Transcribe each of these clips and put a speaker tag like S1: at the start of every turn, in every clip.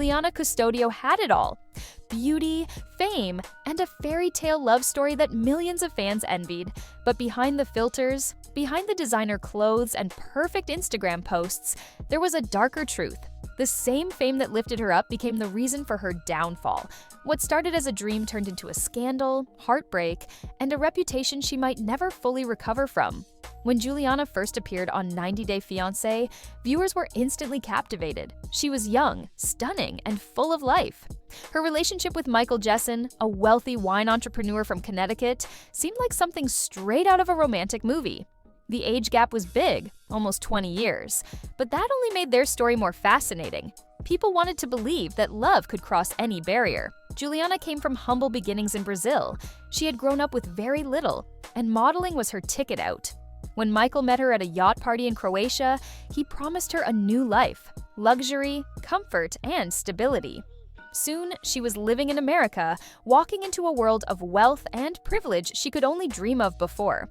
S1: Juliana Custodio had it all: beauty, fame, and a fairy tale love story that millions of fans envied. But behind the filters, behind the designer clothes and perfect Instagram posts, there was a darker truth. The same fame that lifted her up became the reason for her downfall. What started as a dream turned into a scandal, heartbreak, and a reputation she might never fully recover from. When Juliana first appeared on 90 Day Fiancé, viewers were instantly captivated. She was young, stunning, and full of life. Her relationship with Jessen, a wealthy wine entrepreneur from Connecticut, seemed like something straight out of a romantic movie. The age gap was big, almost 20 years, but that only made their story more fascinating. People wanted to believe that love could cross any barrier. Juliana came from humble beginnings in Brazil. She had grown up with very little, and modeling was her ticket out. When Michael met her at a yacht party in Croatia, he promised her a new life: luxury, comfort, and stability. Soon, she was living in America, walking into a world of wealth and privilege she could only dream of before.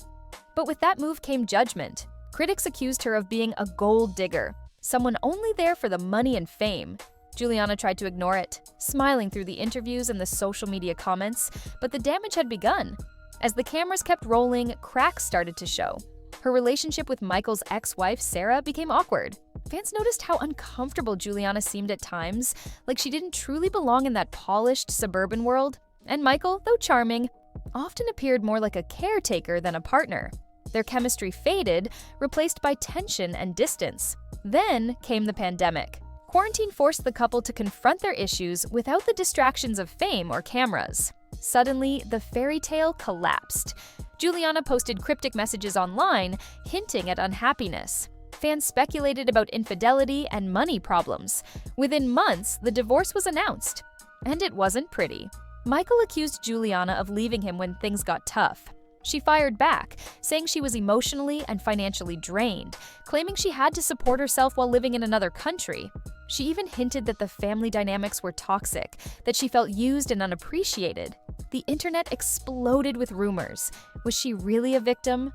S1: But with that move came judgment. Critics accused her of being a gold digger, someone only there for the money and fame. Juliana tried to ignore it, smiling through the interviews and the social media comments, but the damage had begun. As the cameras kept rolling, cracks started to show. Her relationship with Michael's ex-wife, Sarah, became awkward. Fans noticed how uncomfortable Juliana seemed at times, like she didn't truly belong in that polished, suburban world. And Michael, though charming, often appeared more like a caretaker than a partner. Their chemistry faded, replaced by tension and distance. Then came the pandemic. Quarantine forced the couple to confront their issues without the distractions of fame or cameras. Suddenly, the fairy tale collapsed. Juliana posted cryptic messages online, hinting at unhappiness. Fans speculated about infidelity and money problems. Within months, the divorce was announced. And it wasn't pretty. Michael accused Juliana of leaving him when things got tough. She fired back, saying she was emotionally and financially drained, claiming she had to support herself while living in another country. She even hinted that the family dynamics were toxic, that she felt used and unappreciated. The internet exploded with rumors. Was she really a victim?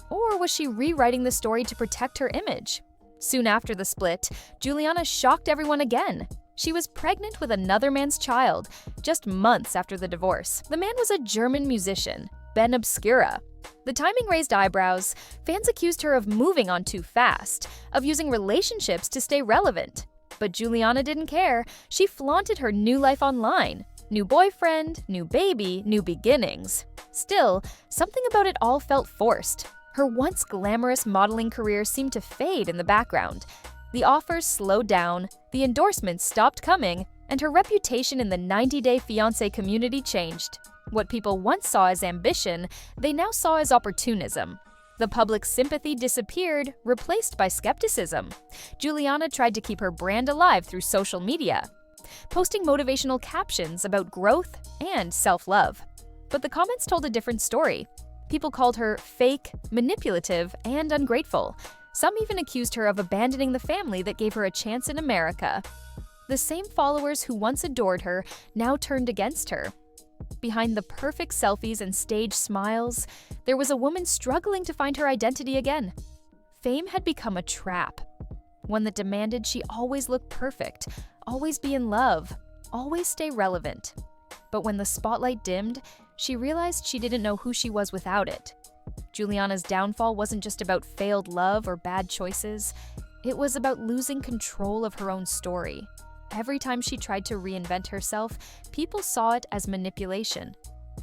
S1: Or was she rewriting the story to protect her image? Soon after the split, Juliana shocked everyone again. She was pregnant with another man's child, just months after the divorce. The man was a German musician, Ben Obscura. The timing raised eyebrows. Fans accused her of moving on too fast, of using relationships to stay relevant. But Juliana didn't care. She flaunted her new life online. New boyfriend, new baby, new beginnings. Still, something about it all felt forced. Her once glamorous modeling career seemed to fade in the background. The offers slowed down, the endorsements stopped coming, and her reputation in the 90 Day Fiancé community changed. What people once saw as ambition, they now saw as opportunism. The public's sympathy disappeared, replaced by skepticism. Juliana tried to keep her brand alive through social media, posting motivational captions about growth and self-love. But the comments told a different story. People called her fake, manipulative, and ungrateful. Some even accused her of abandoning the family that gave her a chance in America. The same followers who once adored her now turned against her. Behind the perfect selfies and staged smiles, there was a woman struggling to find her identity again. Fame had become a trap, one that demanded she always look perfect, always be in love, always stay relevant. But when the spotlight dimmed, she realized she didn't know who she was without it. Juliana's downfall wasn't just about failed love or bad choices. It was about losing control of her own story. Every time she tried to reinvent herself, people saw it as manipulation.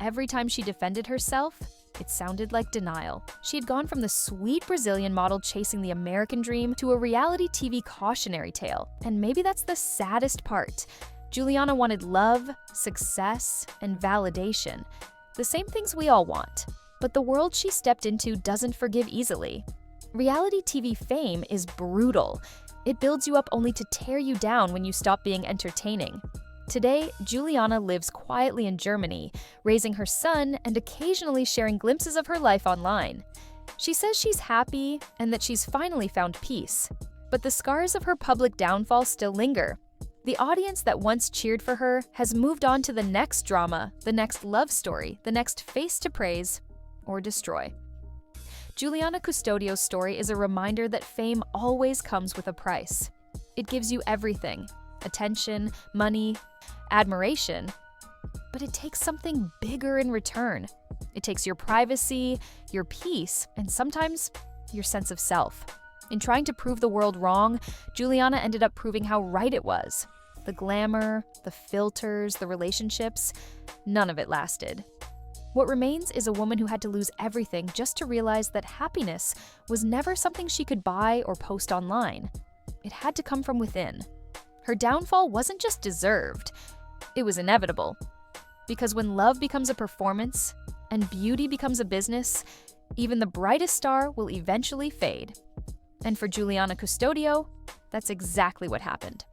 S1: Every time she defended herself, it sounded like denial. She had gone from the sweet Brazilian model chasing the American dream to a reality TV cautionary tale. And maybe that's the saddest part. Juliana wanted love, success, and validation. The same things we all want. But the world she stepped into doesn't forgive easily. Reality TV fame is brutal. It builds you up only to tear you down when you stop being entertaining. Today, Juliana lives quietly in Germany, raising her son and occasionally sharing glimpses of her life online. She says she's happy and that she's finally found peace. But the scars of her public downfall still linger. The audience that once cheered for her has moved on to the next drama, the next love story, the next face to praise or destroy. Juliana Custodio's story is a reminder that fame always comes with a price. It gives you everything: attention, money, admiration. But it takes something bigger in return. It takes your privacy, your peace, and sometimes your sense of self. In trying to prove the world wrong, Juliana ended up proving how right it was. The glamour, the filters, the relationships, none of it lasted. What remains is a woman who had to lose everything just to realize that happiness was never something she could buy or post online. It had to come from within. Her downfall wasn't just deserved, it was inevitable. Because when love becomes a performance and beauty becomes a business, even the brightest star will eventually fade. And for Juliana Custodio, that's exactly what happened.